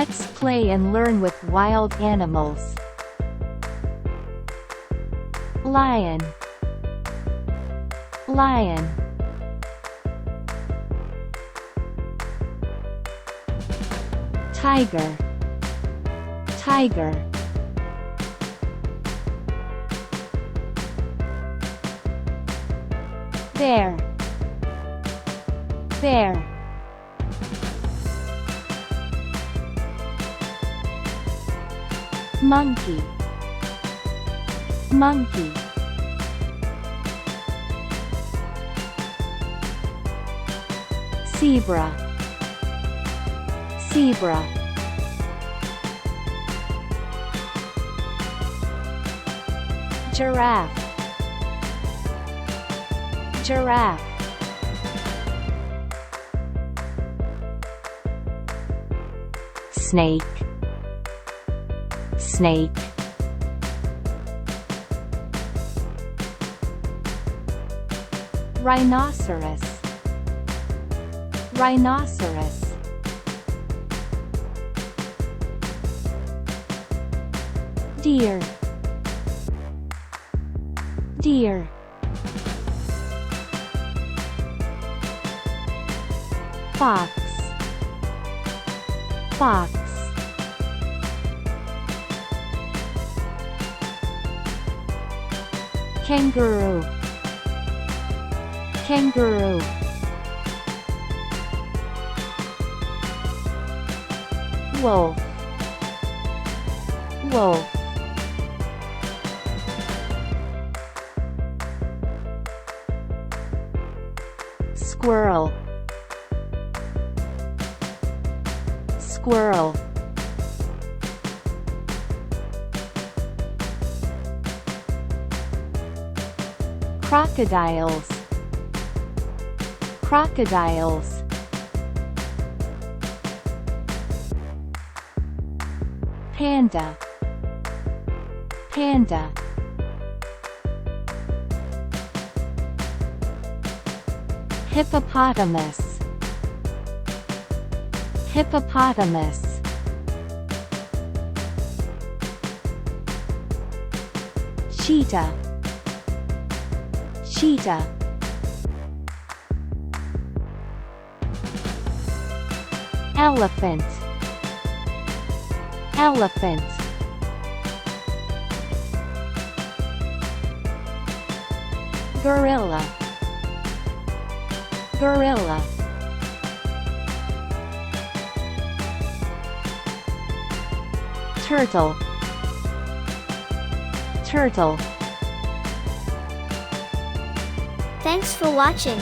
Let's play and learn with wild animals. Lion. Lion. Tiger. Tiger. Bear. Bear. Monkey. Monkey. Zebra. Zebra. Giraffe. Giraffe. Snake. Snake. Rhinoceros. Rhinoceros. Deer. Deer. Fox. Fox. Kangaroo. Kangaroo. Wolf. Wolf. Squirrel. Squirrel. Crocodiles. Crocodiles. Panda. Panda. Hippopotamus. Hippopotamus. Cheetah. Cheetah. Elephant. Elephant. Gorilla. Gorilla. Turtle. Turtle. Thanks for watching.